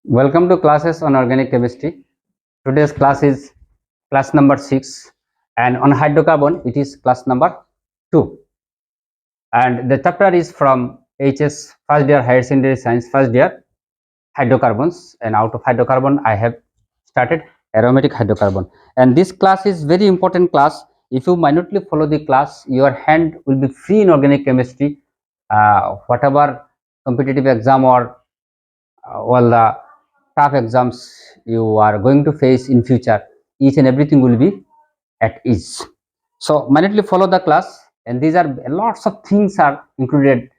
Welcome to classes on organic chemistry. Today's class is class number 6, and on hydrocarbon it is class number 2, and the chapter is from HS first year higher secondary science first year hydrocarbons, and out of hydrocarbon I have started aromatic hydrocarbon. And this class is very important class. If you minutely follow the class, your hand will be free in organic chemistry. Whatever competitive exam or all the tough exams you are going to face in future, each and everything will be at ease. So minutely follow the class, and these are lots of things are included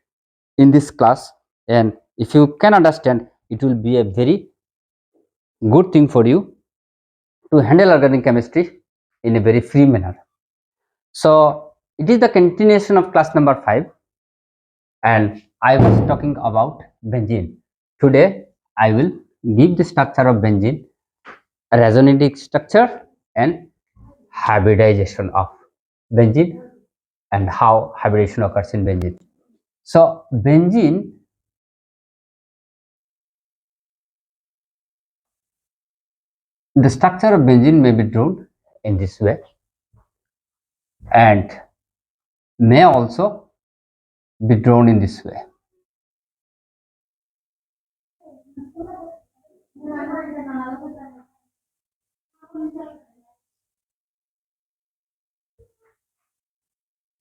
in this class, and if you can understand, it will be a very good thing for you to handle organic chemistry in a very free manner. So it is the continuation of class number 5, and I was talking about benzene. Today I will give the structure of benzene, resonating structure, and hybridization of benzene, and how hybridization occurs in benzene. So benzene, the structure of benzene may be drawn in this way and may also be drawn in this way.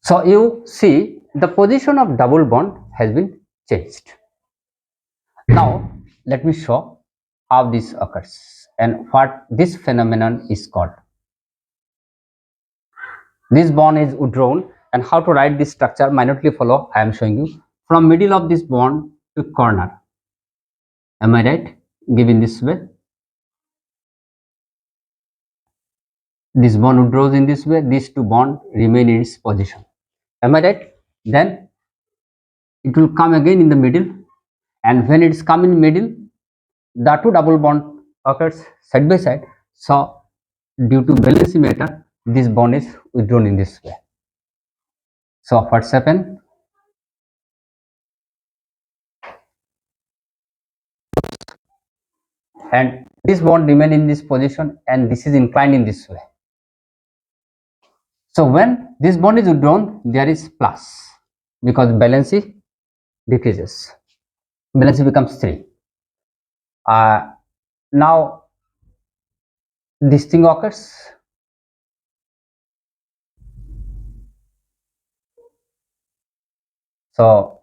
So you see the position of double bond has been changed. Now let me show how this occurs and what this phenomenon is called. This bond is withdrawn, and how to write this structure minutely follow. I am showing you from middle of this bond to corner. Am I right? Given this way, this bond withdraws in this way, these two bonds remain in its position. Am I right? Then it will come again in the middle, and when it's come in middle, the two double bond occurs side by side. So due to balancing matter, this bond is withdrawn in this way. So what's happened? And this bond remain in this position, and this is inclined in this way. So when this bond is withdrawn, there is plus, because valency decreases. Valency becomes 3. Now this thing occurs. So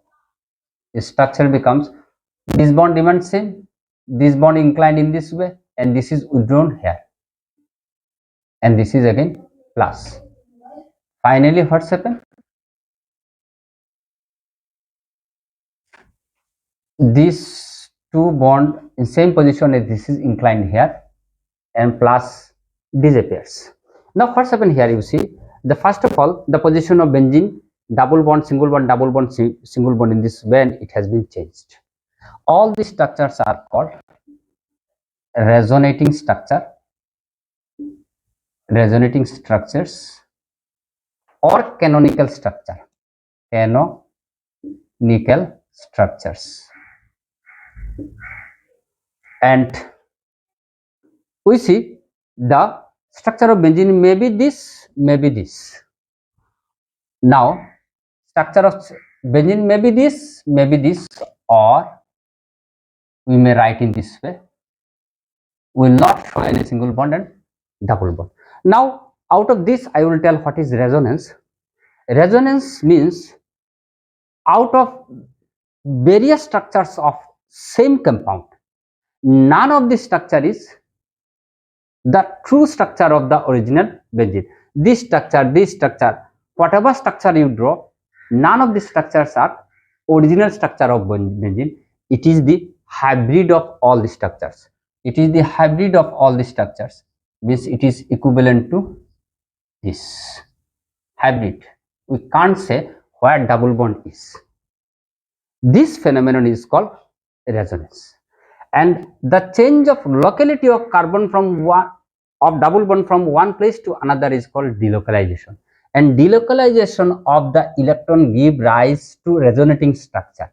structure becomes, this bond remains same, this bond inclined in this way, and this is withdrawn here, and this is again plus. Finally what's happened? These two bond in same position as this is inclined here, and plus disappears. Now what's happened here? You see, the first of all, the position of benzene, double bond, single bond, double bond, single bond, in this way it has been changed. All these structures are called resonating structure, resonating structures, or canonical structure, canonical structures. And we see the structure of benzene may be this, may be this. Now structure of benzene may be this, or we may write in this way. We will not show any single bond and double bond. Now out of this I will tell what is resonance. Resonance means out of various structures of same compound, none of the structure is the true structure of the original benzene. This structure, whatever structure you draw, none of the structures are original structure of benzene. It is the hybrid of all the structures. It is the hybrid of all the structures, means it is equivalent to this hybrid. We can't say where double bond is. This phenomenon is called resonance, and the change of locality of carbon from one of double bond from one place to another is called delocalization, and delocalization of the electron give rise to resonating structure,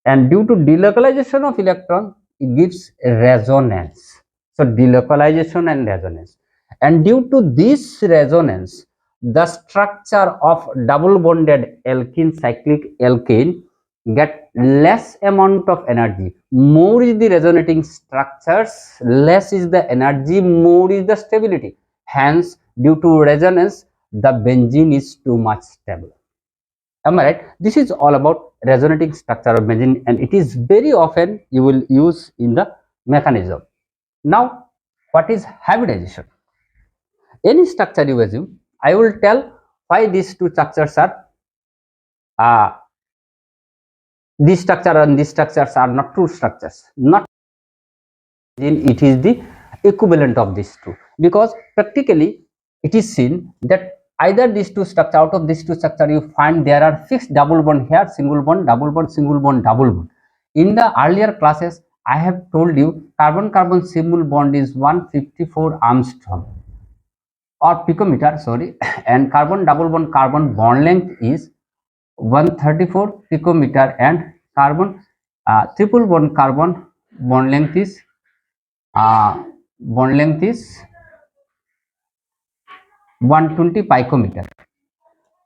and due to delocalization of electron, gives resonance. So delocalization and resonance, and due to this resonance, the structure of double bonded alkene, cyclic alkane, get less amount of energy. More is the resonating structures, less is the energy, more is the stability. Hence, due to resonance, the benzene is too much stable. Am I right? This is all about resonating structure of benzene, and it is very often you will use in the mechanism. Now, what is hybridization? Any structure you assume, I will tell why these two structures are uh, this structure and these structures are not true structures. Not it is the equivalent of these two, because practically it is seen that either these two structure, out of these two structure you find there are fixed double bond here, single bond, double bond, single bond, double bond. In the earlier classes I have told you carbon carbon single bond is 154 Armstrong or picometer, sorry, and carbon double bond carbon bond length is 134 picometer, and carbon triple bond carbon bond length is uh, bond length is 120 picometer.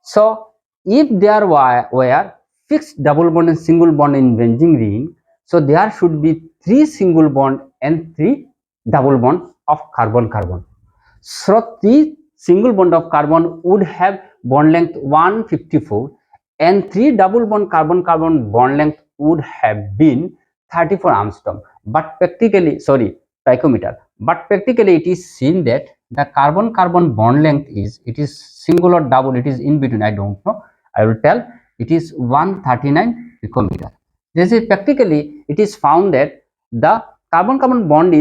So if there were fixed double bond and single bond in benzene ring, so there should be 3 single bond and 3 double bond of carbon carbon. So the single bond of carbon would have bond length 154, and 3 double bond carbon carbon bond length would have been 34 Armstrong. But practically, sorry, picometer. But practically it is seen that the carbon carbon bond length is, it is single or double, it is in between, I don't know, I will tell, it is 139 picometer. This is practically it is found that the carbon carbon bond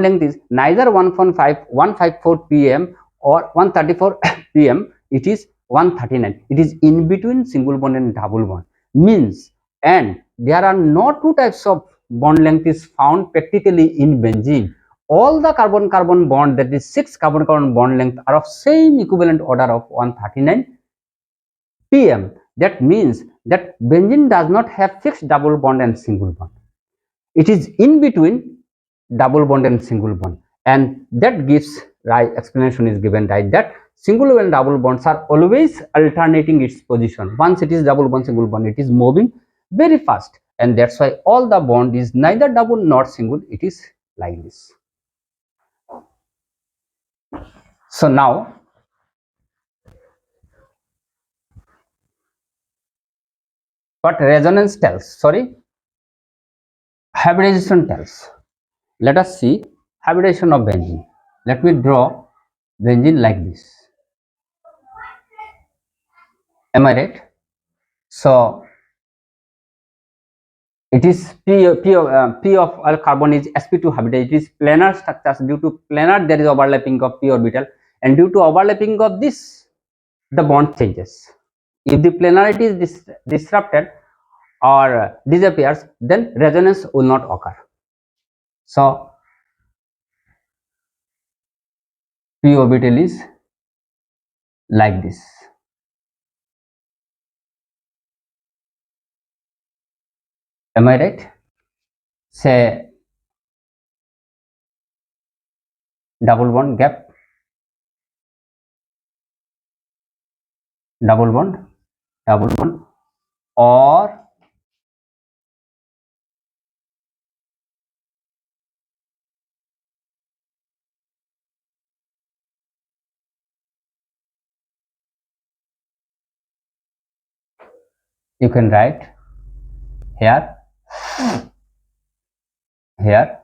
length is neither 154 pm or 134 pm, it is 139, it is in between single bond and double bond, means, and there are no two types of bond length is found practically in benzene. All the carbon carbon bond, that is 6 carbon carbon bond length, are of same equivalent order of 139 pm. That means that benzene does not have fixed double bond and single bond, it is in between double bond and single bond, and that gives right explanation is given, right, that single and double bonds are always alternating its position. Once it is double bond single bond, it is moving very fast, and that's why all the bond is neither double nor single, it is like this. So now what resonance tells, sorry, hybridization tells. Let us see hybridization of benzene. Let me draw benzene like this. Am I right? So it is P of all carbon is sp2 habitat. It is planar structures. Due to planar, there is overlapping of p orbital, and due to overlapping of this, the bond changes. If the planarity is disrupted or disappears, then resonance will not occur. So p orbital is like this. Am I right? Say double bond gap, double bond, double bond, or you can write here, here,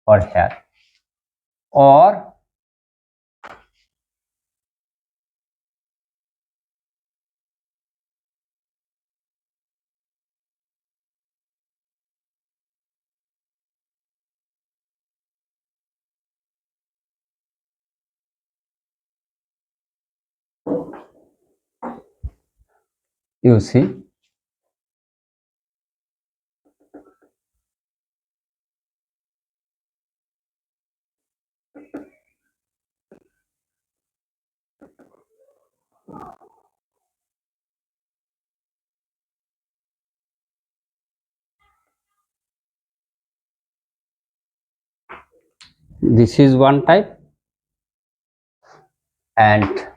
or here, or you see This is one type, and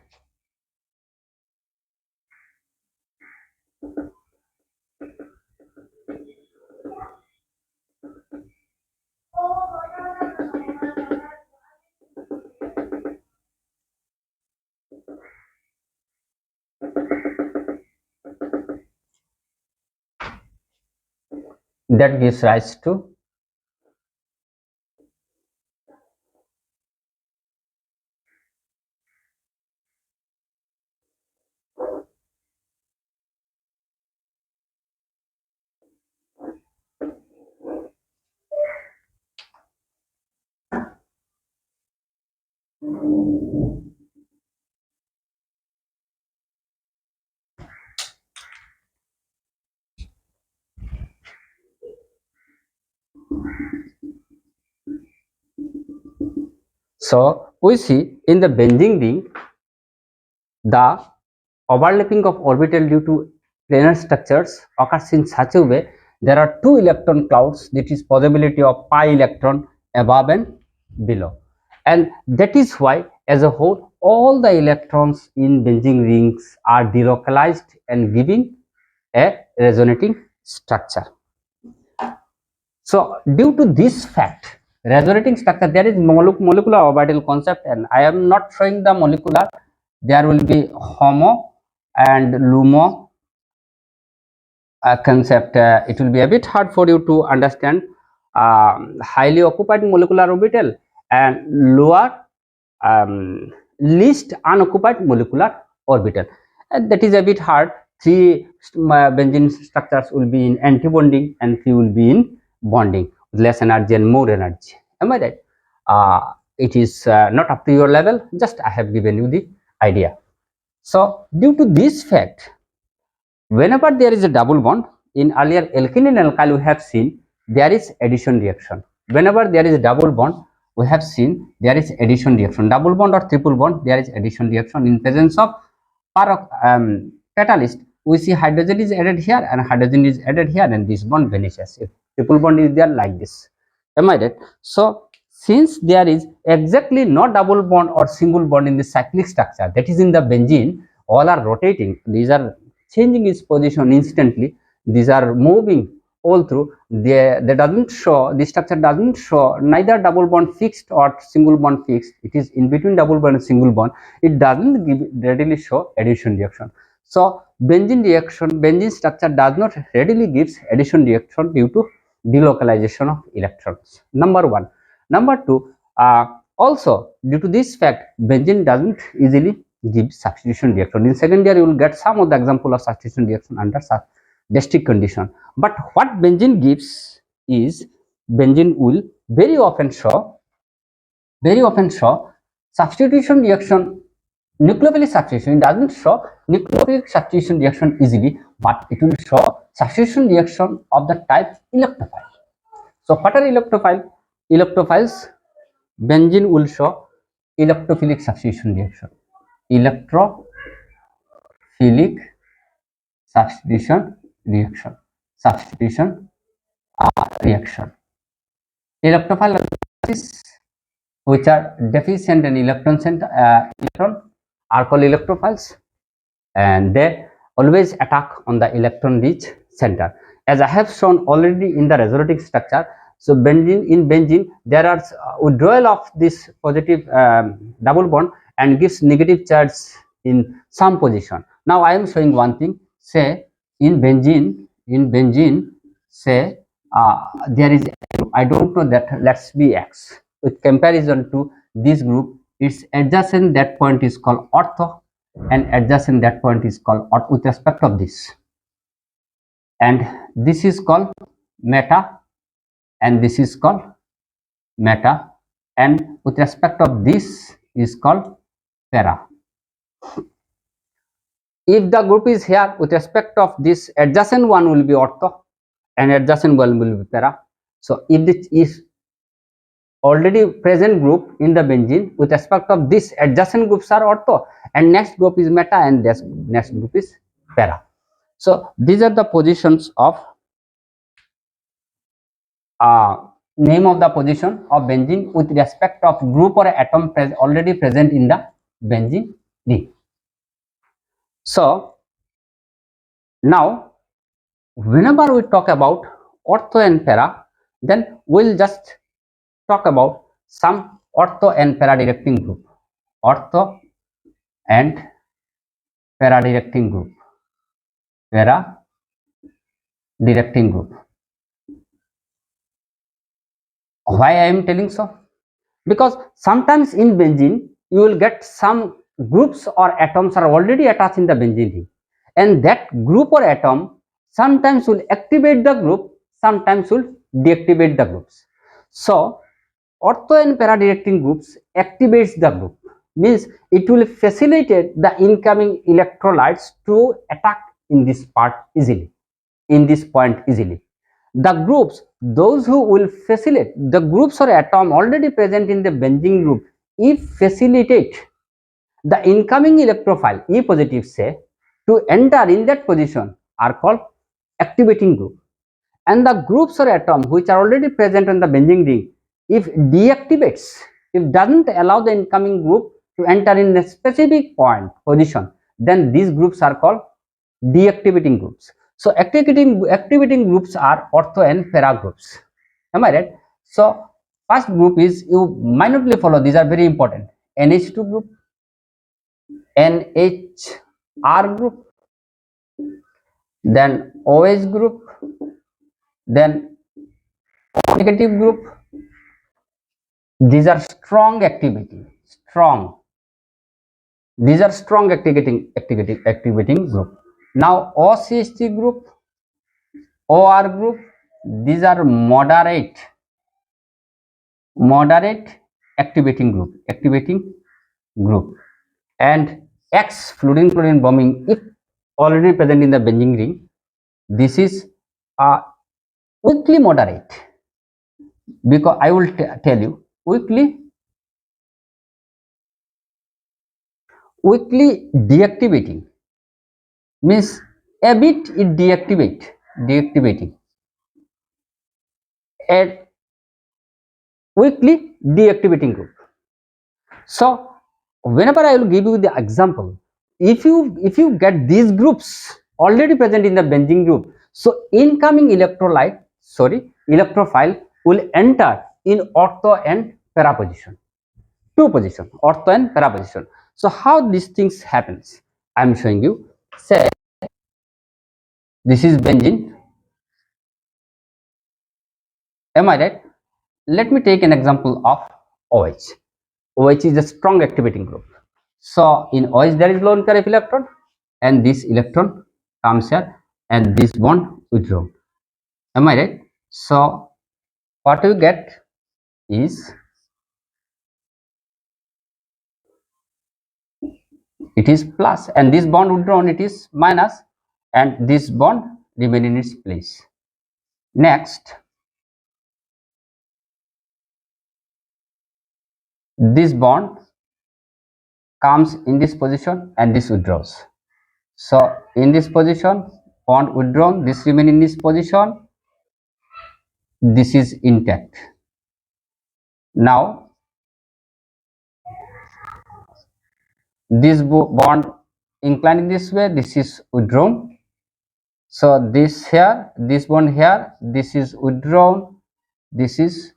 that gives rise to so we see in the benzene ring the overlapping of orbital due to planar structures occurs in such a way there are two electron clouds, that is possibility of pi electron above and below, and that is why as a whole all the electrons in benzene rings are delocalized and giving a resonating structure. So due to this fact, resonating structure, there is molecular orbital concept, and I am not showing the molecular. There will be homo and lumo concept. It will be a bit hard for you to understand highly occupied molecular orbital and lower least unoccupied molecular orbital, and that is a bit hard. Three benzene structures will be in anti-bonding and three will be in bonding with less energy and more energy. Am I right? It is not up to your level, just I have given you the idea. So due to this fact, whenever there is a double bond, in earlier alkene and alkyl we have seen there is addition reaction. Whenever there is a double bond, we have seen there is addition reaction. Double bond or triple bond, there is addition reaction. In presence of catalyst, we see hydrogen is added here and hydrogen is added here, and this bond vanishes. If triple bond is there like this, am I right? So since there is exactly no double bond or single bond in the cyclic structure, that is in the benzene, all are rotating. These are changing its position instantly. These are moving all through. They doesn't show, the structure doesn't show neither double bond fixed or single bond fixed. It is in between double bond and single bond. It doesn't readily show addition reaction. So benzene structure does not readily gives addition reaction due to delocalization of electrons. Number one. Number two, also due to this fact, benzene doesn't easily give substitution reaction. In second year, you will get some of the example of substitution reaction under district condition. But what benzene gives is benzene will very often show substitution reaction, nucleophilic substitution. It doesn't show nucleophilic substitution reaction easily, but it will show substitution reaction of the type electrophile. So what are electrophile? Electrophiles, benzene will show electrophilic substitution reaction. Electrophilic substitution reaction. Reaction. Electrophile which are deficient in electron are called electrophiles, and they always attack on the electron rich center, as I have shown already in the resonating structure. So in benzene there are withdrawal of this positive double bond and gives negative charge in some position. Now I am showing one thing. Say in benzene, say there is, I don't know that, let's be X. With comparison to this group, its adjacent that point is called ortho, and adjacent that point is called ortho with respect of this, and this is called meta, and this is called meta, and with respect of this is called para. If the group is here, with respect of this, adjacent one will be ortho and adjacent one will be para. So if this is already present group in the benzene, with respect of this, adjacent groups are ortho and next group is meta and this next group is para. So these are the positions of name of the position of benzene with respect of group or atom already present in the benzene ring. So now whenever we talk about ortho and para, then we'll just talk about some ortho and para directing group. Ortho and para directing group. Para directing group. Why I am telling so? Because sometimes in benzene you will get some groups or atoms are already attached in the benzene ring, and that group or atom sometimes will activate the group, sometimes will deactivate the groups. So ortho and para directing groups activates the group, means it will facilitate the incoming electrolytes to attack in this part easily, in this point easily. The groups, those who will facilitate, the groups or atom already present in the benzene group, if facilitate the incoming electrophile E positive say to enter in that position are called activating group. And the groups or atom which are already present in the benzene ring, if deactivates, if doesn't allow the incoming group to enter in a specific point position, then these groups are called deactivating groups. So activating groups are ortho and para groups. Am I right? So first group is, you minutely follow, these are very important. NH2 group, NHR group, then OH group, then negative group. These are strong activity, strong. These are strong activating group. Now OCH3 group, OR group, these are moderate activating group. And X, fluorine chlorine bromine, if already present in the benzene ring, this is a weakly moderate, because I will tell you, weakly deactivating, means a bit it deactivating, and weakly deactivating group. So whenever I will give you the example, if you get these groups already present in the benzene group, so incoming electrophile will enter in ortho and para position, two position, ortho and para position. So how these things happens, I am showing you. Say this is benzene, am I right? Let me take an example of OH. OH is a strong activating group. So in OH there is lone pair of electron, and this electron comes here and this bond withdrawn. Am I right? So what you get is, it is plus, and this bond withdrawn, it is minus, and this bond remain in its place. Next, this bond comes in this position and this withdraws. So in this position, bond withdrawn, this remain in this position, this is intact. Now this bond inclining this way, this is withdrawn. So this here, this bond here, this is withdrawn, this is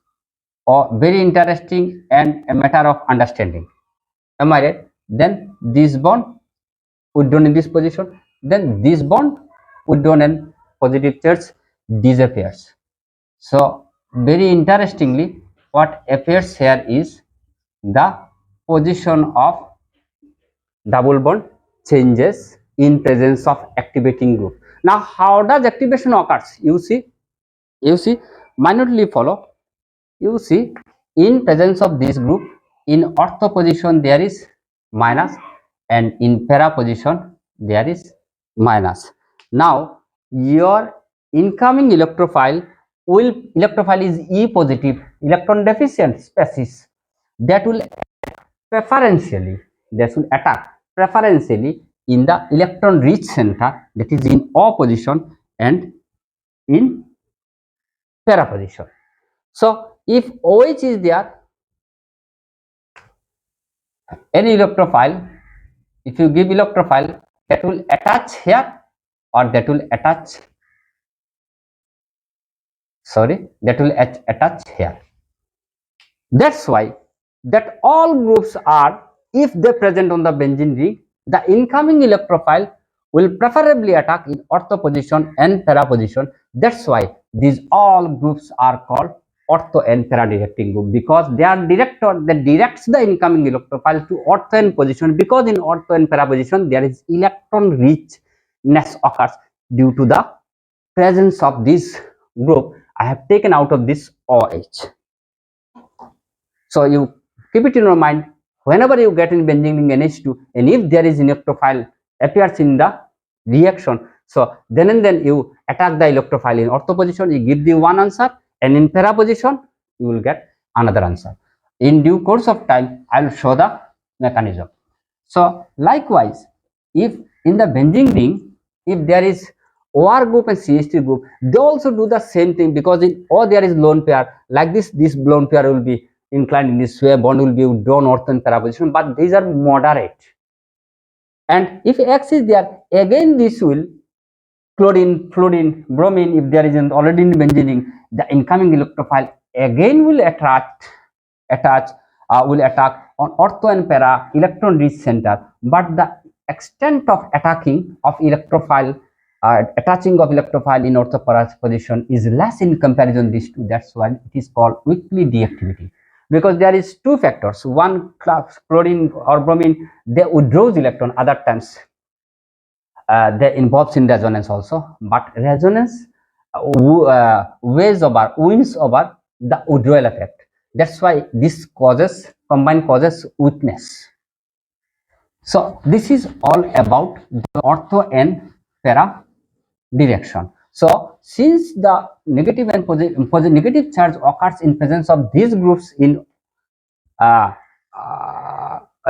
very interesting and a matter of understanding. Am I right? Then this bond withdrawn in this position, then this bond withdrawn and positive charge disappears. So very interestingly, what appears here is the position of double bond changes in presence of activating group. Now how does activation occurs? You see, minutely follow. You see, in presence of this group, in ortho position there is minus, and in para position there is minus. Now your incoming electrophile is E positive, electron deficient species, that will attack preferentially in the electron rich center, that is in O position and in para position. So if OH is there, any electrophile, if you give electrophile, that will attach here or that will attach, that will attach here. That's why that all groups are, if they present on the benzene ring, the incoming electrophile will preferably attack in ortho position and para position. That's why these all groups are called ortho and para directing group, because they are that directs the incoming electrophile to ortho and position, because in ortho and para position there is electron richness occurs due to the presence of this group. I have taken out of this OH. So you keep it in your mind whenever you get in benzene ring NH2, and if there is an electrophile appears in the reaction, so then and then you attack the electrophile in ortho position, you give the one answer, and in para position you will get another answer. In due course of time, I will show the mechanism. So likewise, if in the benzene ring, if there is OR group and CH3 group, they also do the same thing, because in O there is lone pair, like this lone pair will be inclined in this way, bond will be withdrawn ortho and para position, but these are moderate. And if X is there, again this will chlorine, fluorine, bromine, if there is already in benzene ring, the incoming electrophile again will will attack on ortho and para electron rich center, but the extent of attacking of electrophile, attaching of electrophile in ortho para position is less in comparison these two. That's why it is called weakly deactivity, because there is two factors. One, chlorine or bromine, they withdraws electron, other times they involves in resonance also, but resonance wins over the withdrawal effect. That's why this combined causes weakness. So this is all about the ortho and para direction. So since the negative and negative charge occurs in presence of these groups in a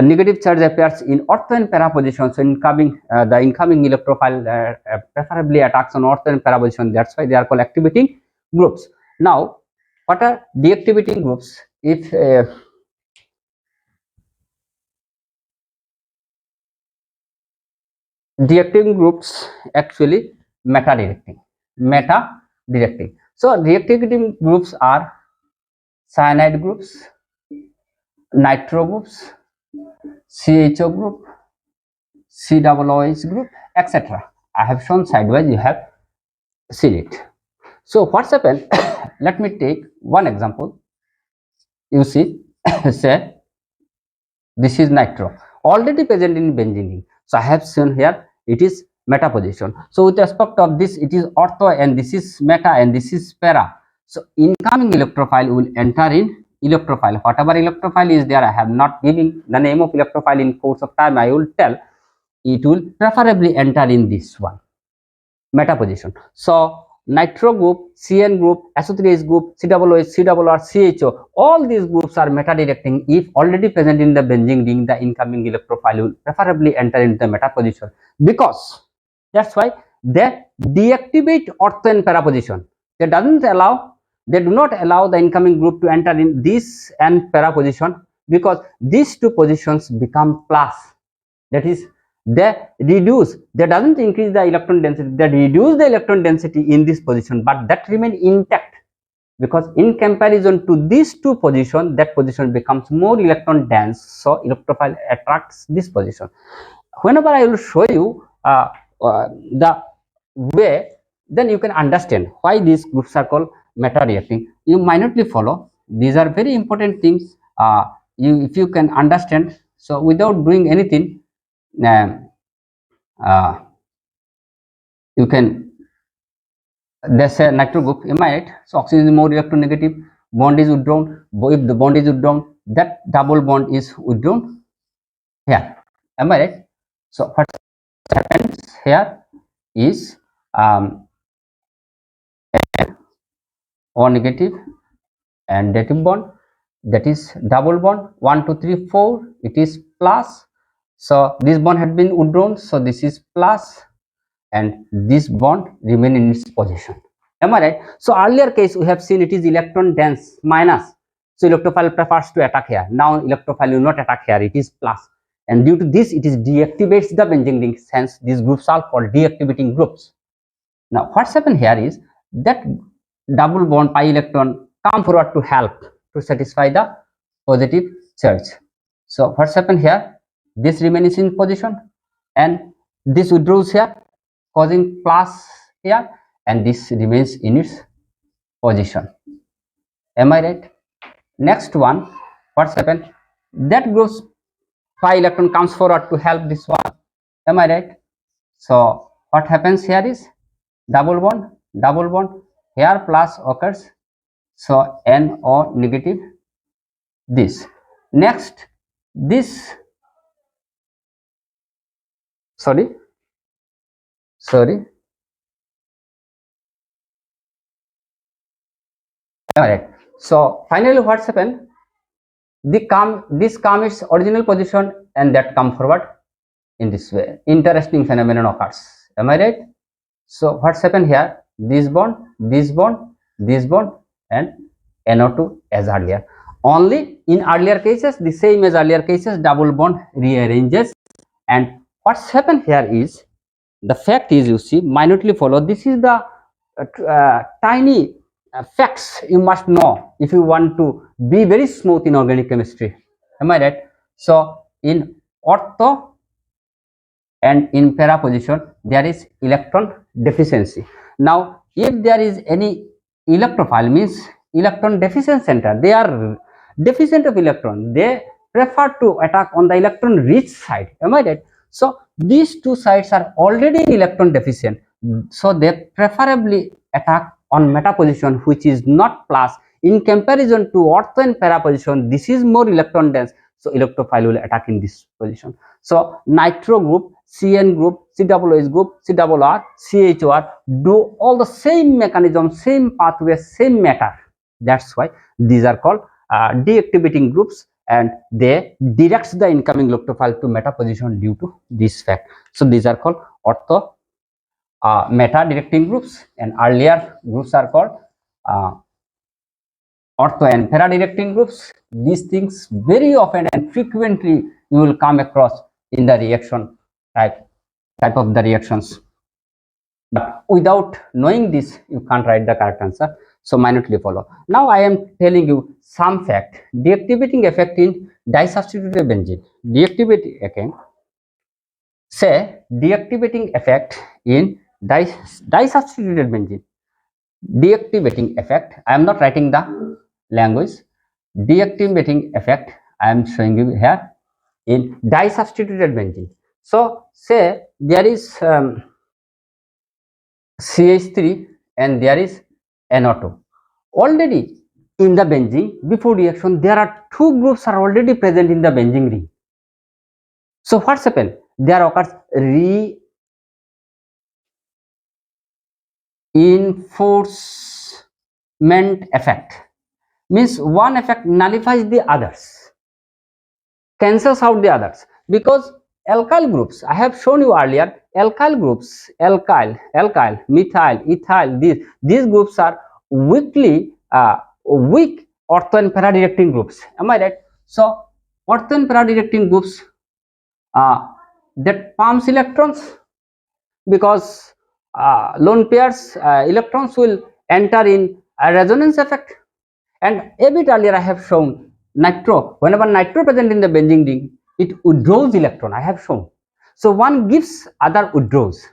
negative charge appears in ortho and para position, so the incoming electrophile preferably attacks on ortho and para position. That's why they are called activating groups. Now, what are deactivating groups? If deactivating groups actually meta directing. So deactivating groups are cyanide groups, nitro groups, CHO group, COOH group, etc. I have shown sidewise, you have seen it. So what's happened? Let me take one example. You see, say this is nitro, already present in benzene ring. So I have shown here it is meta position. So with respect of this, it is ortho, and this is meta, and this is para. So incoming electrophile will enter in electrophile. Whatever electrophile is there, I have not given the name of electrophile. In course of time I will tell. It will preferably enter in this one, meta position. So nitro group, CN group, SO3H group, COOH, COOR, CHO, all these groups are meta directing. If already present in the benzene ring, the incoming electrophile will preferably enter into the meta position, because that's why they deactivate ortho and para position. They do not allow the incoming group to enter in this and para position, because these two positions become plus. That is, they doesn't increase the electron density, they reduce the electron density in this position, but that remain intact, because in comparison to these two positions, that position becomes more electron dense, so electrophile attracts this position. Whenever I will show you the way, then you can understand why these groups are called meta reacting. You minutely follow, these are very important things. If you can understand, so without doing anything, uh, you can, there's a nitro group, am I right? So oxygen is more electronegative, bond is withdrawn. If the bond is withdrawn, that double bond is withdrawn here, am I right? So what happens here is O negative and negative bond, that is double bond, 1 2 3 4, it is plus. So this bond had been withdrawn, so this is plus, and this bond remain in its position. Am I right? So earlier case we have seen it is electron dense minus. So electrophile prefers to attack here. Now electrophile will not attack here. It is plus. And due to this, it is deactivates the benzene ring. Hence, these groups are called deactivating groups. Now, what's happened here is that double bond pi electron come forward to help to satisfy the positive charge. So what's happened here? This remains in position, and this withdraws here, causing plus here, and this remains in its position. Am I right? Next one, what's happened? That group's pi electron comes forward to help this one. Am I right? So what happens here is double bond, here plus occurs. So NO negative, this. Next, this, sorry. Alright. So finally what's happened? This come its original position and that come forward in this way. Interesting phenomenon occurs. Am I right? So what's happened here? This bond, and NO2 as earlier. Only in earlier cases, the same as earlier cases, double bond rearranges. And what's happened here is, the fact is, you see, minutely follow. This is the tiny facts you must know if you want to be very smooth in organic chemistry. Am I right? So in ortho and in para position, there is electron deficiency. Now if there is any electrophile, means electron deficient center, they are deficient of electron, they prefer to attack on the electron rich side. Am I right? So these two sides are already electron deficient, so they preferably attack on meta position, which is not plus. In comparison to ortho and para position, this is more electron dense, so electrophile will attack in this position. So nitro group, CN group, COOH group, CRR, CHOR do all the same mechanism, same pathway, same matter. That's why these are called deactivating groups, and they directs the incoming electrophile to meta position due to this fact. So these are called ortho meta directing groups, and earlier groups are called ortho and para directing groups. These things very often and frequently you will come across in the reaction type of the reactions, but without knowing this you can't write the correct answer. So minutely follow. Now I am telling you some fact. Deactivating effect in disubstituted benzene. Deactivating again. Say deactivating effect in disubstituted benzene. Deactivating effect. I am not writing the language. Deactivating effect I am showing you here in disubstituted benzene. So say there is CH3 and there is NO2. Already in the benzene, before reaction, there are two groups are already present in the benzene ring. So what's happened? There occurs reinforcement effect. Means one effect nullifies the others, cancels out the others, because alkyl groups, I have shown you earlier, alkyl groups, alkyl, methyl, ethyl, these groups are weak ortho and para directing groups. Am I right? So ortho and para directing groups that pumps electrons, because lone pairs electrons will enter in a resonance effect. And a bit earlier I have shown nitro, whenever nitro present in the benzene ring, it withdraws electron. I have shown. So one gives, other withdraws.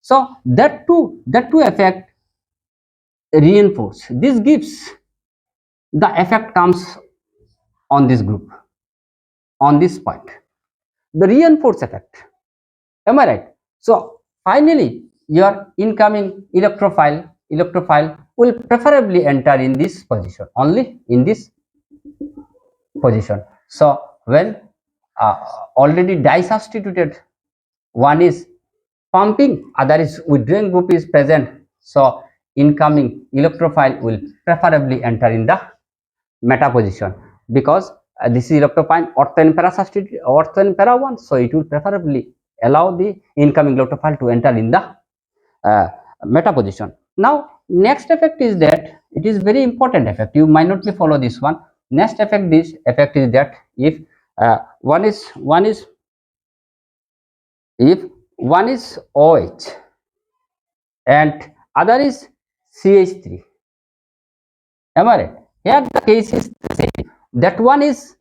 So that two effect reinforce. This gives, the effect comes on this group, on this point, the reinforce effect. Am I right? So finally your incoming electrophile will preferably enter in this position, only in this position. So when already disubstituted, one is pumping, other is withdrawing group is present, so incoming electrophile will preferably enter in the meta position, because this is electrophile ortho and para substitute, ortho and para one, so it will preferably allow the incoming electrophile to enter in the meta position. Now next effect is that it is very important effect. You might not be follow this one. Next effect, this effect is that if if one is OH and other is CH3. Am I right? Here the case is the same. That one is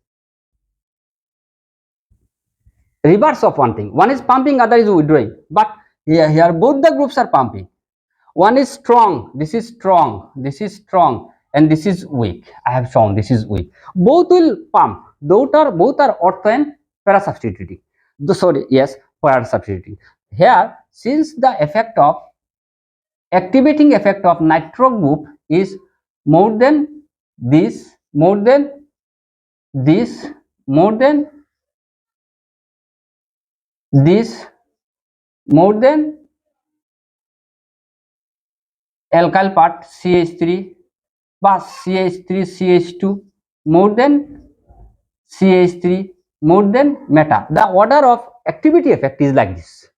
reverse of one thing. One is pumping, other is withdrawing. But here both the groups are pumping. One is strong, this is strong, this is strong, and this is weak. I have shown this is weak. Both will pump. Both are ortho and para substituting. Sorry, yes, para substituting. Here, since the effect of activating effect of nitro group is more than this, more than this, more than this, more than alkyl part CH3 plus CH3 CH2 more than CH3 more than meta. The order of activity effect is like this.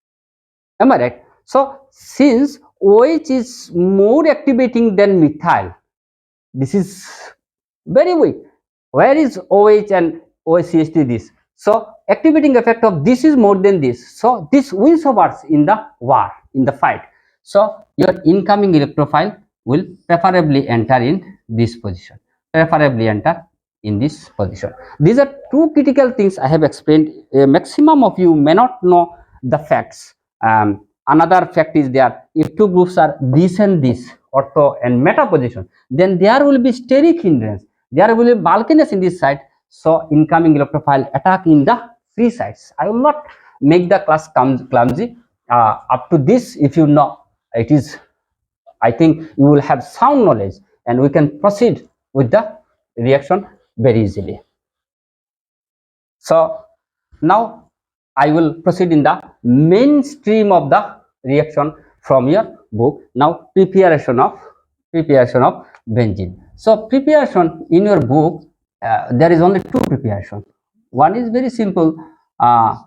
Am I right? So since OH is more activating than methyl, this is very weak. Where is OH and OCH3 this? So activating effect of this is more than this. So this wins over in the war, in the fight. So your incoming electrophile will preferably enter in this position. Preferably enter in this position. These are two critical things I have explained. A maximum of you may not know the facts. Another fact is there, if two groups are this and this, ortho and meta position, then there will be steric hindrance, there will be bulkiness in this side, so incoming electrophile attack in the free sides. I will not make the class clumsy. Up to this, if you know, it is, I think you will have sound knowledge and we can proceed with the reaction very easily. So now I will proceed in the mainstream of the reaction from your book. Now preparation of benzene. So preparation in your book, there is only two preparation. One is very simple, COONA,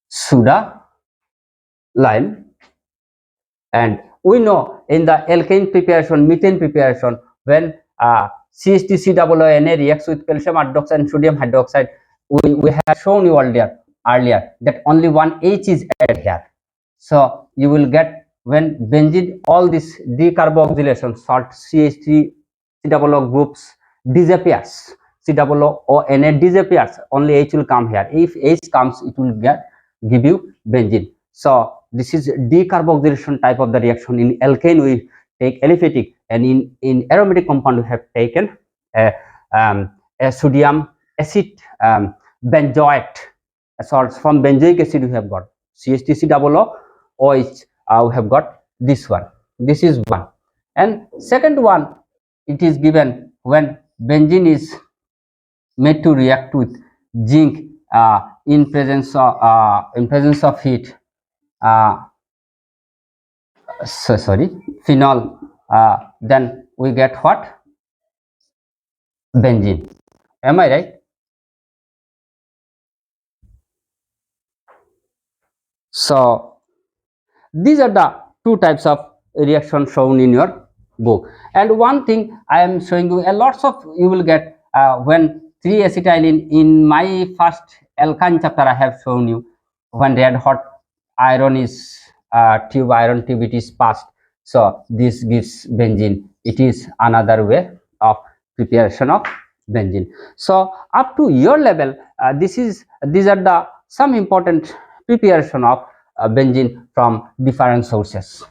soda lime, and we know in the alkane preparation, methane preparation, when CH2COONA reacts with calcium hydroxide and sodium hydroxide, we have shown you earlier that only one H is added here. So you will get, when benzene, all this decarboxylation salt CH3COO groups disappears, COONA disappears, only H will come here. If H comes, it will give you benzene. So this is decarboxylation type of the reaction. In alkane we take aliphatic, and in aromatic compound we have taken a sodium acid benzoate salts. From benzoic acid we have got CH3COO, OH we have got this one. This is one. And second one, it is given when benzene is made to react with zinc in presence of heat. Phenol, then we get what? Benzene. Am I right? So these are the two types of reaction shown in your book. And one thing I am showing you, a lots of you will get when 3-acetylene, in my first alkyne chapter I have shown you, when red hot iron is iron tube, it is passed, so this gives benzene. It is another way of preparation of benzene. So up to your level, these are the some important preparation of benzene from different sources.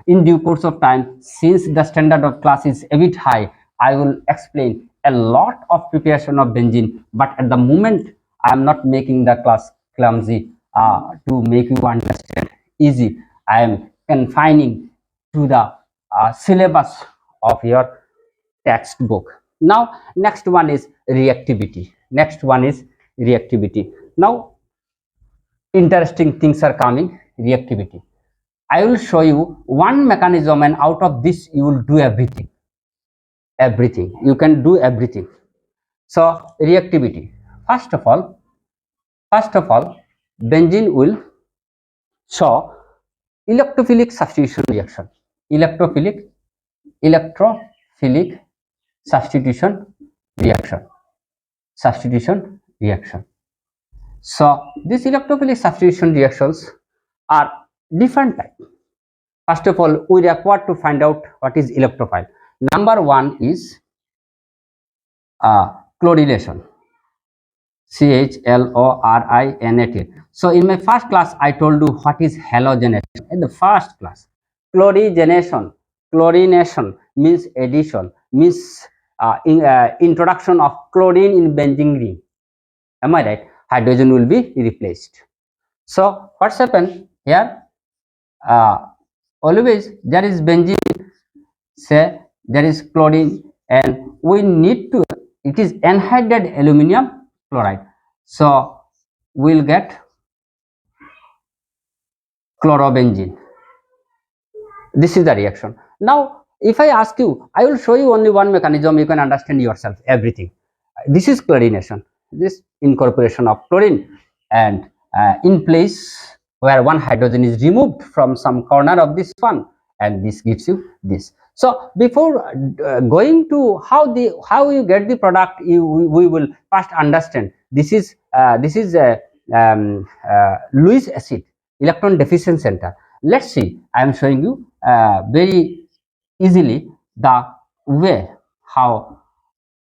In due course of time, since the standard of class is a bit high, I will explain a lot of preparation of benzene, but at the moment I am not making the class clumsy to make you understand easy. I am confining to the syllabus of your textbook. Now next one is reactivity. Now interesting things are coming. Reactivity, I will show you one mechanism, and out of this you will do everything. You can do everything. So reactivity, first of all, First of all, benzene will show electrophilic substitution reaction. Electrophilic substitution reaction. So these electrophilic substitution reactions are different type. First of all, we require to find out what is electrophile. Number one is chlorination. CHLORINAT. So in my first class, I told you what is halogenation. In the first class, chlorination means addition, means introduction of chlorine in benzene ring. Am I right? Hydrogen will be replaced. So what's happened here? Always there is benzene, say there is chlorine, and we need to, it is anhydride aluminum chloride. So we'll get chlorobenzene. This is the reaction. Now if I ask you, I will show you only one mechanism, you can understand yourself everything. This is chlorination, this incorporation of chlorine, and in place where one hydrogen is removed from some corner of this one, and this gives you this. So before going to how you get the product, we will first understand this is Lewis acid electron deficient center. Let's see, I am showing you very easily the way how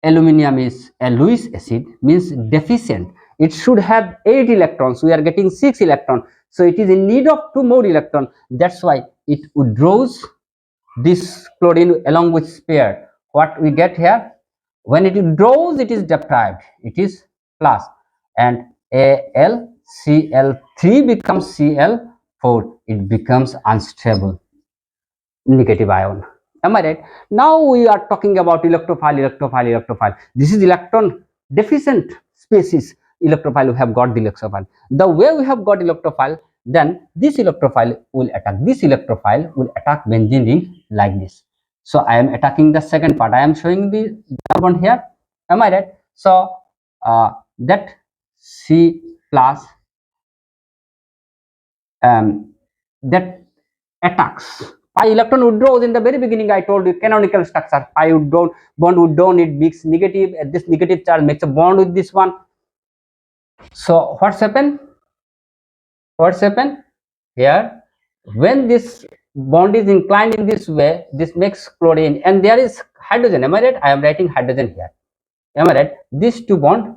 aluminum is a Lewis acid, means deficient. It should have 8 electrons, we are getting 6 electrons, so it is in need of 2 more electrons. That's why it withdraws this chlorine along with pair. What we get here, when it withdraws, it is deprived, it is plus, and AlCl3 becomes Cl4, it becomes unstable negative ion. Am I right? Now we are talking about electrophile. This is electron deficient species electrophile. We have got the electrophile. The way we have got electrophile, then this electrophile will attack. Benzene ring like this. So I am attacking the second part. I am showing the carbon here. Am I right? So that C plus that attacks. Pi electron withdraws. In the very beginning I told you canonical structure. Pi withdrawn, bond withdrawn, it makes negative, this negative charge makes a bond with this one. So what's happened here, when this bond is inclined in this way, this makes chlorine, and there is hydrogen. Am I right? I am writing hydrogen here. Am I right? These two bonds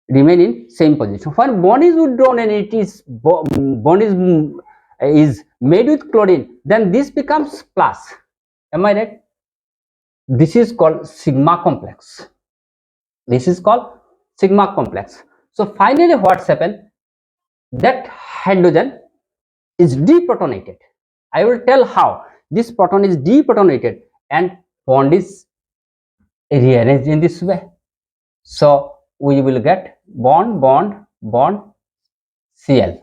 remain in same position. When bond is withdrawn and it is bond is made with chlorine, then this becomes plus. Am I right? This is called sigma complex. So finally what's happened, that hydrogen is deprotonated. I will tell how this proton is deprotonated and bond is rearranged in this way. So we will get bond Cl.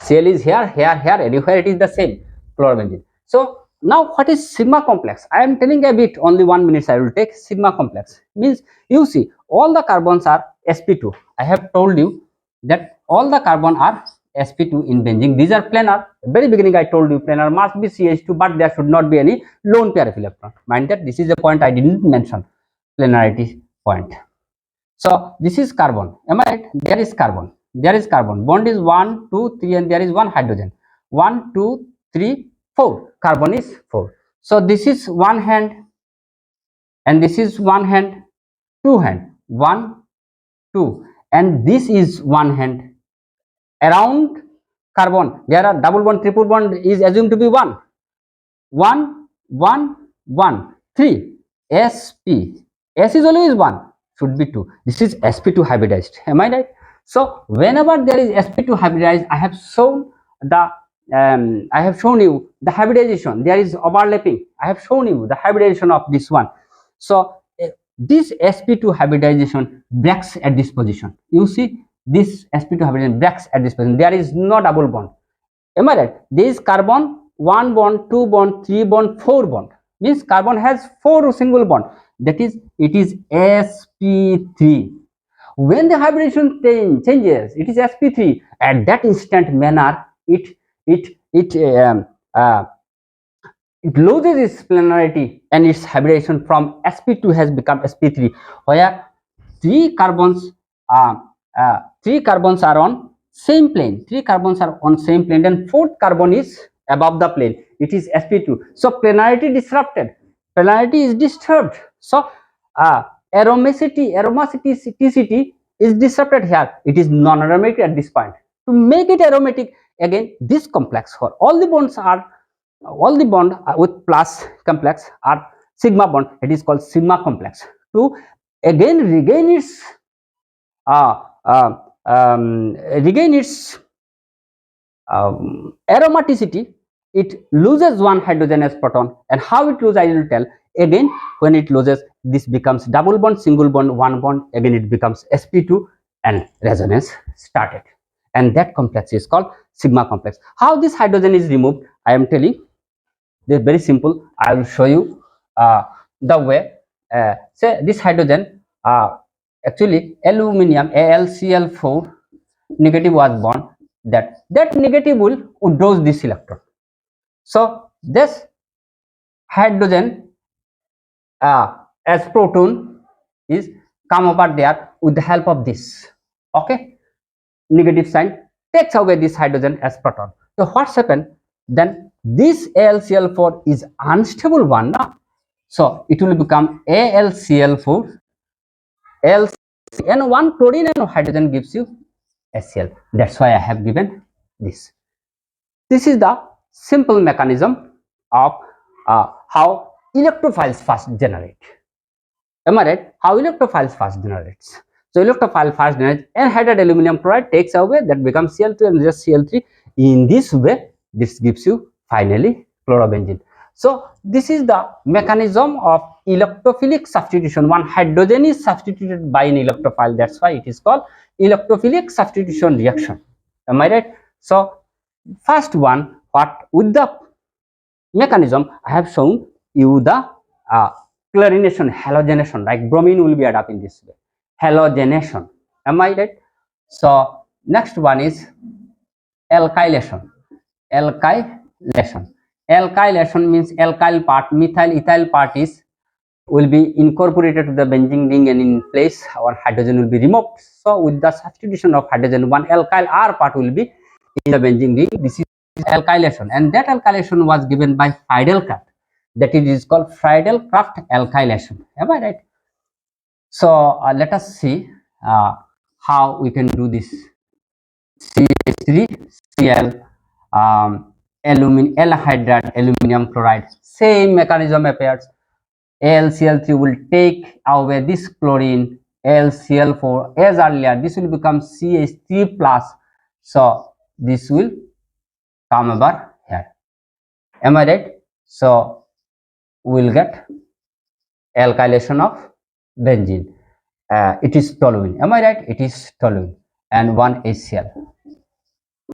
Cl is here, anywhere it is the same, chlorobenzene. So now what is sigma complex? I am telling a bit, only 1 minute I will take. Sigma complex means, you see, all the carbons are sp2. I have told you that all the carbon are sp2 in benzene. These are planar. Very beginning I told you planar must be CH2, but there should not be any lone pair of electron. Mind that this is a point I didn't mention, planarity point. So this is carbon. Am I right? There is carbon. Bond is 1, 2, 3, and there is one hydrogen. 1, 2, 3, 4. Carbon is 4. So this is one hand, and this is one hand, two hand. 1, 2, and this is one hand. Around carbon there are double bond, triple bond is assumed to be 1, 1, 1, 1, 3. Sp. S is always 1. Should be 2. This is sp2 hybridized. Am I right? So whenever there is sp2 hybridized, I have shown you the hybridization. There is overlapping. I have shown you the hybridization of this one. So this sp2 hybridization breaks at this position. You see, this sp2 hybridization breaks at this position. There is no double bond. Am I right? There is carbon 1 bond, 2 bond, 3 bond, 4 bond. Means carbon has 4 single bond. That is, it is sp3. When the hybridization changes, it is sp3. At that instant manner, it loses its planarity and its hybridization from sp2 has become sp3, where three carbons uh, three carbons are on same plane. Three carbons are on same plane, and fourth carbon is above the plane. It is sp2. So planarity disrupted. Planarity is disturbed. So uh, aromaticity is disrupted here. It is non-aromatic at this point. To make it aromatic, again this complex, for all the bond with plus complex are sigma bond. It is called sigma complex. To again uh, uh, regain its aromaticity, it loses one hydrogenous proton. And how it loses, I will tell. Again, when it loses, this becomes double bond, single bond, one bond. Again, it becomes sp2 and resonance started. And that complex is called sigma complex. How this hydrogen is removed, I am telling. This is very simple. I will show you the way. Say this hydrogen, actually aluminium AlCl4 negative was born, that negative will withdraws this electron. So this hydrogen as proton is come over there with the help of this, okay, negative sign takes away this hydrogen as proton. So what's happened then? This AlCl4 is unstable one now. So it will become AlCl4 L, and one chlorine and hydrogen gives you HCl. That's why I have given this. This is the simple mechanism of how electrophiles first generate. Am I right? How electrophiles first generates. So electrophile first generates anhydride aluminum chloride, takes away, that becomes Cl2 and just Cl3. In this way, this gives you finally chlorobenzene. So this is the mechanism of electrophilic substitution. One hydrogen is substituted by an electrophile. That's why it is called electrophilic substitution reaction. Am I right? So first one, what with the mechanism I have shown you the chlorination, halogenation, like bromine will be adapted in this way. Halogenation. Am I right? So next one is alkylation. Alkylation. Alkylation means alkyl part, methyl ethyl part is will be incorporated to the benzene ring, and in place our hydrogen will be removed. So with the substitution of hydrogen, one alkyl R part will be in the benzene ring. This is alkylation, and that alkylation was given by Friedel-Crafts. That it is called Friedel-Crafts alkylation. Am I right? So let us see how we can do this. CH3Cl anhydride aluminum chloride. Same mechanism appears. AlCl3 will take away this chlorine, AlCl4 as earlier. This will become CH3 plus. So this will come over here. Am I right? So we will get alkylation of benzene. It is toluene. Am I right? It is toluene and one HCl.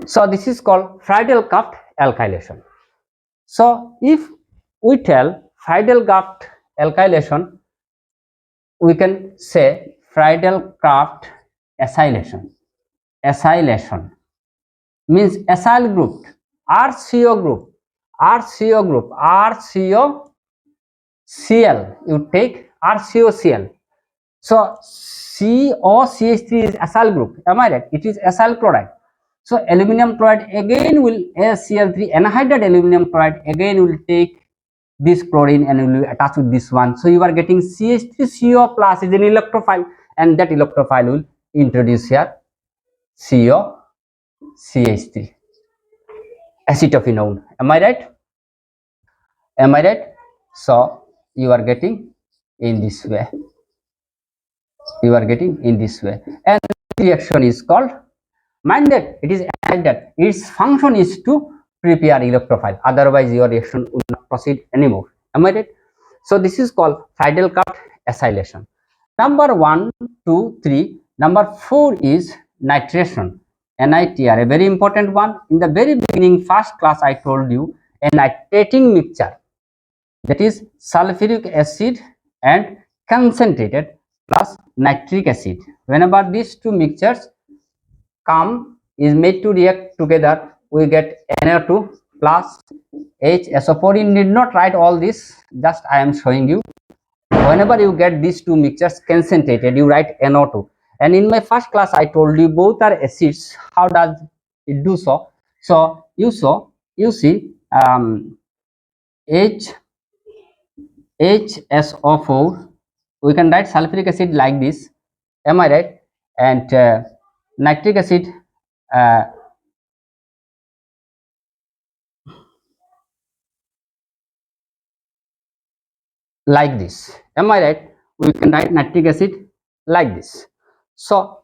So this is called Friedel-Crafts alkylation. So if we tell Friedel-Crafts alkylation, we can say Friedel-Crafts acylation. Acylation means acyl group, RCO group, RCO group, RCOCl. You take RCOCl. So COCH3 is acyl group. Am I right? It is acyl chloride. So aluminum chloride again will AlCl3 anhydride aluminum chloride again will take this chlorine and will attach with this one. So you are getting CH3CO plus is an electrophile, and that electrophile will introduce here COCH3 acetophenone. Am I right? Am I right? So you are getting in this way. You are getting in this way, and the reaction is called. Mind that it is that its function is to prepare electrophile, otherwise your reaction will not proceed anymore. Am I right? So this is called Friedel-Crafts acylation. Number 1, 2, 3. Number 4 is nitration. NITR, a very important one. In the very beginning, first class, I told you a nitrating mixture, that is sulfuric acid and concentrated plus nitric acid. Whenever these two mixtures come is made to react together, we get NO2 plus HSO4. You need not write all this, just I am showing you. Whenever you get these two mixtures concentrated, you write NO2. And in my first class I told you both are acids. How does it do so? So you see H HSO4, we can write sulfuric acid like this, am I right? And nitric acid uh, like this, am I right? We can write nitric acid like this. So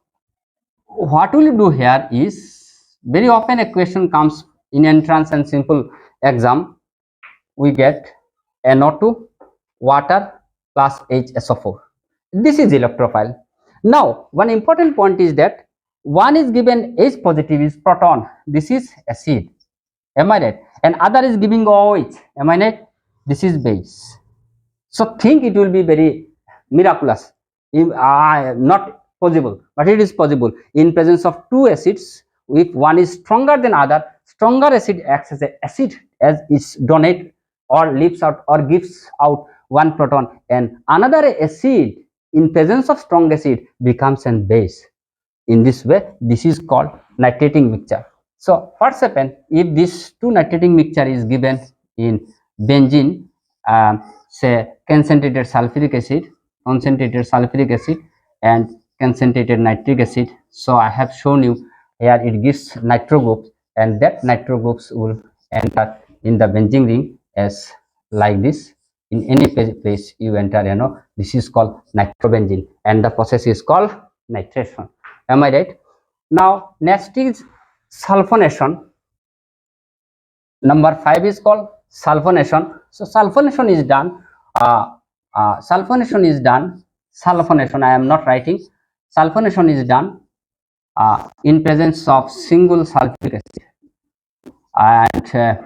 what will you do here is, very often a question comes in entrance and simple exam, we get NO2 water plus HSO4. This is electrophile. Now one important point is that one is given H positive is proton, this is acid, am I right? And other is giving OH, am I right? This is base. So think it will be very miraculous, not possible, but it is possible in presence of two acids. If one is stronger than other, stronger acid acts as a acid as its donate or leaves out or gives out one proton, and another acid in presence of strong acid becomes an base. In this way, this is called nitrating mixture. So what's happened if this two nitrating mixture is given in benzene, say concentrated sulfuric acid and concentrated nitric acid. So I have shown you here, it gives nitro groups, and that nitro groups will enter in the benzene ring as like this. In any place you enter, this is called nitrobenzene, and the process is called nitration, am I right? Now next is sulfonation. Number 5 is called sulfonation. So sulfonation is done. Sulfonation is done. Sulfonation, I am not writing. Sulfonation is done in presence of single sulfuric acid, and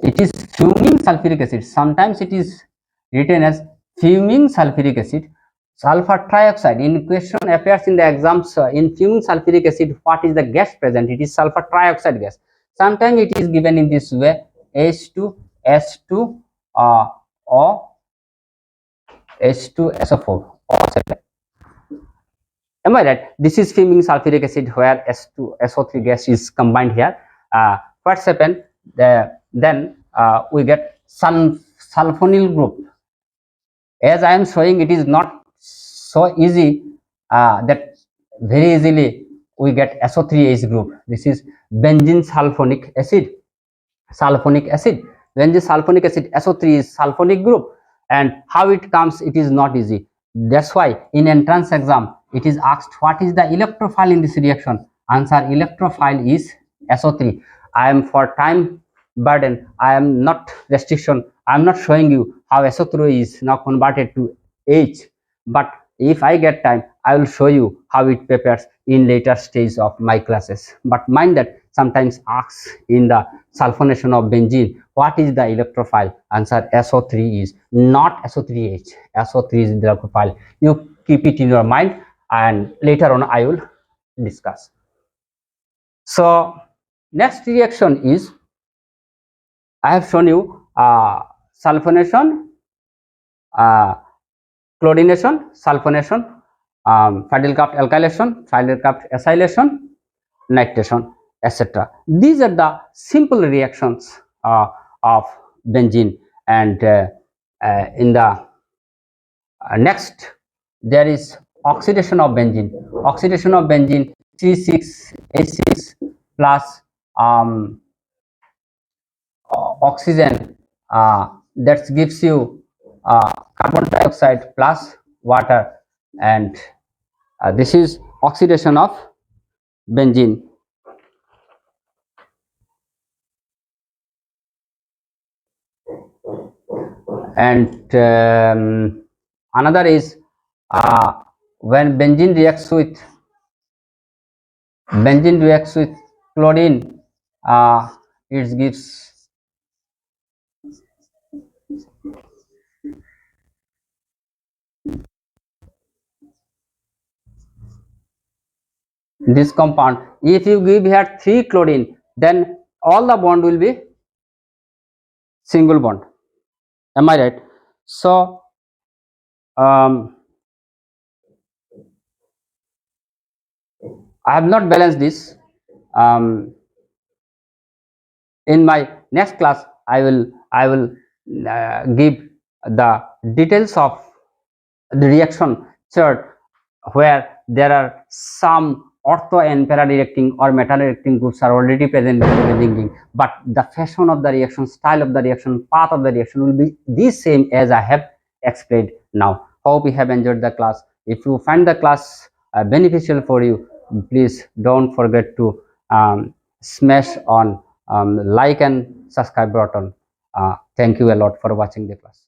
it is fuming sulfuric acid. Sometimes it is written as fuming sulfuric acid. Sulfur trioxide in question appears in the exams. In fuming sulfuric acid, what is the gas present? It is sulfur trioxide gas. Sometimes it is given in this way: H2S2 or H2SO4 or 7. Am I right? This is fuming sulfuric acid where S2SO3 gas is combined here. What's happened? Then we get sulfonyl group. As I am showing, it is not so easy that very easily we get SO3H group. This is benzene sulfonic acid. Sulfonic acid. Benzene sulfonic acid, SO3 is sulfonic group, and how it comes, it is not easy. That's why in entrance exam it is asked what is the electrophile in this reaction. Answer: electrophile is SO3. I am for time burden, I am not restriction, I am not showing you how SO3 is now converted to H, but if I get time I will show you how it prepares in later stage of my classes. But mind that sometimes asks in the sulfonation of benzene what is the electrophile. Answer: SO3 is not SO3H. SO3 is the electrophile. You keep it in your mind, and later on I will discuss. So next reaction is, I have shown you sulfonation, uh, chlorination, sulfonation, Friedel-Crafts alkylation, Friedel-Crafts acylation, nitration, etc. These are the simple reactions of benzene. And in the next, there is oxidation of benzene. Oxidation of benzene, C6H6 plus oxygen, that gives you carbon dioxide plus water, and this is oxidation of benzene. And another is when benzene reacts with chlorine, it gives this compound. If you give here 3 chlorine, then all the bond will be single bond. Am I right? So I have not balanced this. In my next class I will give the details of the reaction chart, where there are some ortho and para-reacting or meta-reacting groups are already present in the benzene ring, but the fashion of the reaction, style of the reaction, path of the reaction will be the same as I have explained now. Hope you have enjoyed the class. If you find the class beneficial for you, please don't forget to smash on like and subscribe button. Thank you a lot for watching the class.